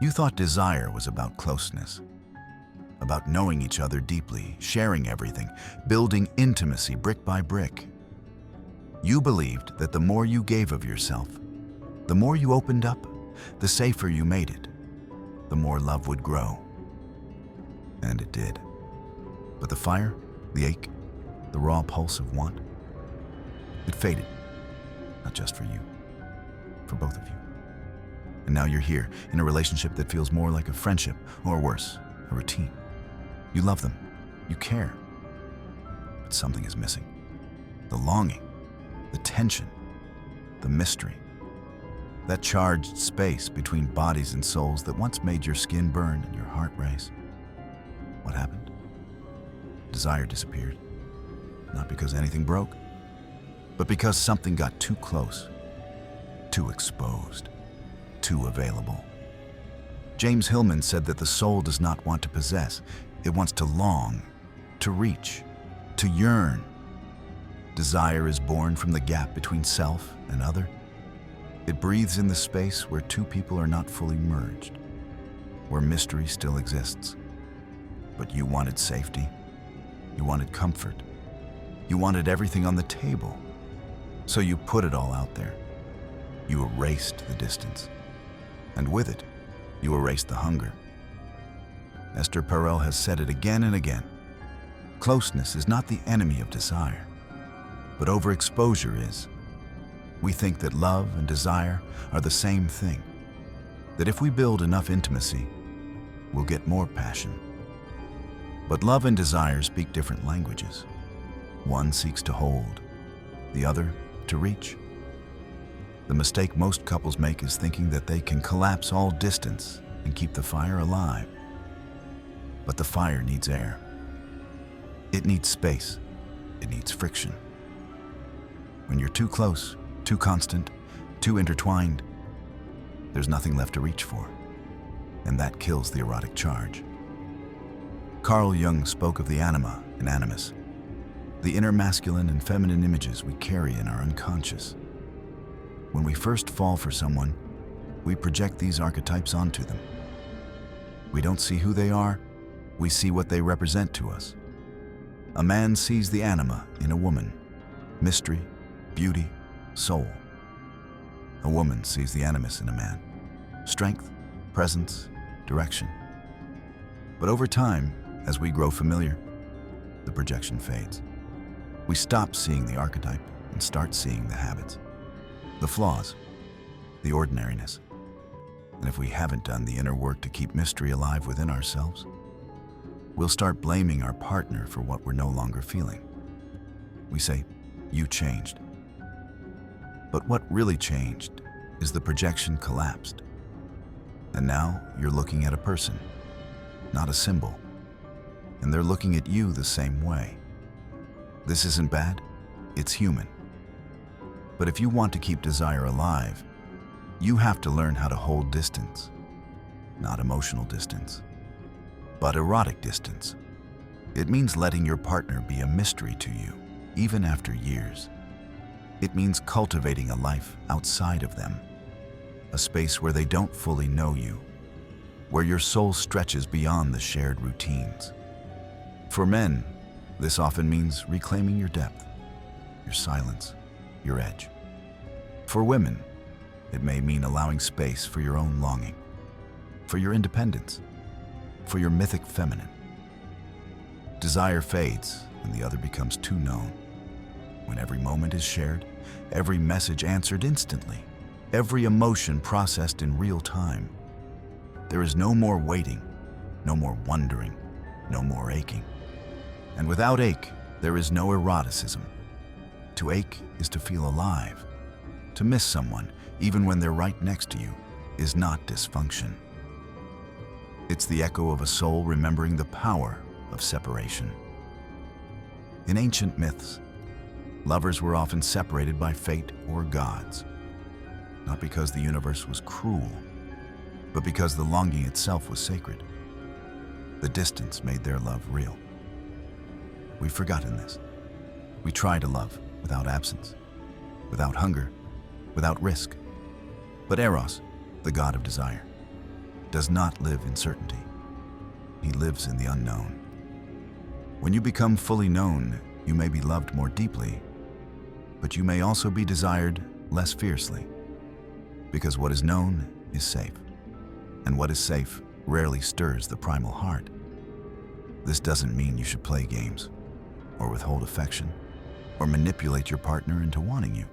You thought desire was about closeness, about knowing each other deeply, sharing everything, building intimacy brick by brick. You believed that the more you gave of yourself, the more you opened up, the safer you made it, the more love would grow. And it did. But the fire, the ache, the raw pulse of want, it faded. Not just for you, for both of you. And now you're here in a relationship that feels more like a friendship, or worse, a routine. You love them, you care, but something is missing. The longing, the tension, the mystery. That charged space between bodies and souls that once made your skin burn and your heart race. What happened? Desire disappeared. Not because anything broke, but because something got too close, too exposed, too available. James Hillman said that the soul does not want to possess, it wants to long, to reach, to yearn. Desire is born from the gap between self and other. It breathes in the space where two people are not fully merged, where mystery still exists. But you wanted safety, you wanted comfort, you wanted everything on the table. So you put it all out there. You erased the distance. And with it, you erased the hunger. Esther Perel has said it again and again. Closeness is not the enemy of desire, but overexposure is. We think that love and desire are the same thing, that if we build enough intimacy, we'll get more passion. But love and desire speak different languages. One seeks to hold, the other to reach. The mistake most couples make is thinking that they can collapse all distance and keep the fire alive. But the fire needs air. It needs space. It needs friction. When you're too close, too constant, too intertwined, there's nothing left to reach for. And that kills the erotic charge. Carl Jung spoke of the anima and animus, the inner masculine and feminine images we carry in our unconscious. When we first fall for someone, we project these archetypes onto them. We don't see who they are, we see what they represent to us. A man sees the anima in a woman, mystery, beauty, soul. A woman sees the animus in a man, strength, presence, direction. But over time, as we grow familiar, the projection fades. We stop seeing the archetype and start seeing the habits, the flaws, the ordinariness. And if we haven't done the inner work to keep mystery alive within ourselves, we'll start blaming our partner for what we're no longer feeling. We say, "You changed." But what really changed is the projection collapsed. And now you're looking at a person, not a symbol. And they're looking at you the same way. This isn't bad, it's human. But if you want to keep desire alive, you have to learn how to hold distance. Not emotional distance, but erotic distance. It means letting your partner be a mystery to you, even after years. It means cultivating a life outside of them, a space where they don't fully know you, where your soul stretches beyond the shared routines. For men, this often means reclaiming your depth, your silence, your edge. For women, it may mean allowing space for your own longing, for your independence, for your mythic feminine. Desire fades when the other becomes too known, when every moment is shared, every message answered instantly, every emotion processed in real time. There is no more waiting, no more wondering, no more aching. And without ache, there is no eroticism. To ache is to feel alive. To miss someone, even when they're right next to you, is not dysfunction. It's the echo of a soul remembering the power of separation. In ancient myths, lovers were often separated by fate or gods, not because the universe was cruel, but because the longing itself was sacred. The distance made their love real. We've forgotten this. We try to love without absence, without hunger, without risk. But Eros, the god of desire, does not live in certainty. He lives in the unknown. When you become fully known, you may be loved more deeply, but you may also be desired less fiercely, because what is known is safe, and what is safe rarely stirs the primal heart. This doesn't mean you should play games, or withhold affection, or manipulate your partner into wanting you.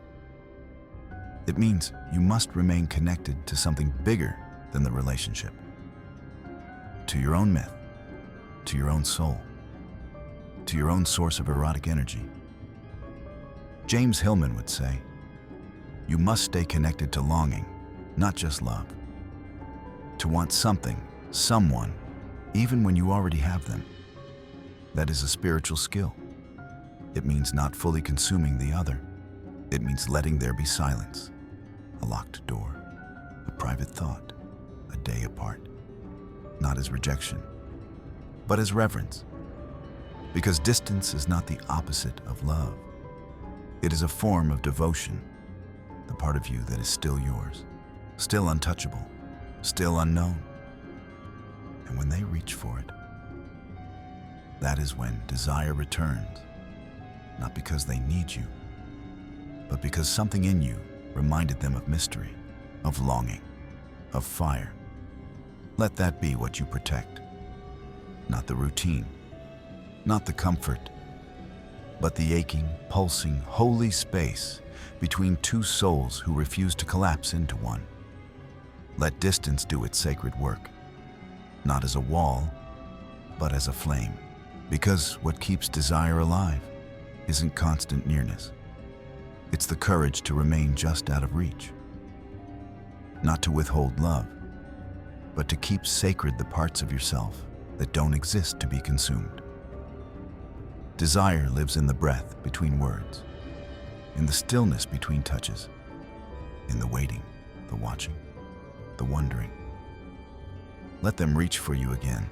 It means you must remain connected to something bigger than the relationship, to your own myth, to your own soul, to your own source of erotic energy. James Hillman would say, you must stay connected to longing, not just love. To want something, someone, even when you already have them. That is a spiritual skill. It means not fully consuming the other. It means letting there be silence, a locked door, a private thought, a day apart. Not as rejection, but as reverence. Because distance is not the opposite of love. It is a form of devotion, the part of you that is still yours, still untouchable, still unknown. And when they reach for it, that is when desire returns, not because they need you, but because something in you reminded them of mystery, of longing, of fire. Let that be what you protect, not the routine, not the comfort, but the aching, pulsing, holy space between two souls who refuse to collapse into one. Let distance do its sacred work, not as a wall, but as a flame. Because what keeps desire alive isn't constant nearness. It's the courage to remain just out of reach. Not to withhold love, but to keep sacred the parts of yourself that don't exist to be consumed. Desire lives in the breath between words, in the stillness between touches, in the waiting, the watching, the wondering. Let them reach for you again.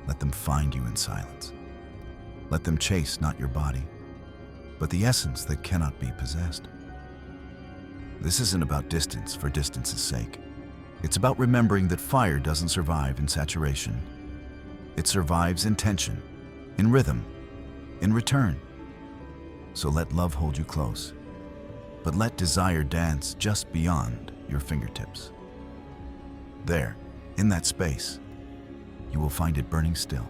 Let them find you in silence. Let them chase not your body, but the essence that cannot be possessed. This isn't about distance for distance's sake. It's about remembering that fire doesn't survive in saturation. It survives in tension, in rhythm, in return. So let love hold you close, but let desire dance just beyond your fingertips. There, in that space, you will find it burning still.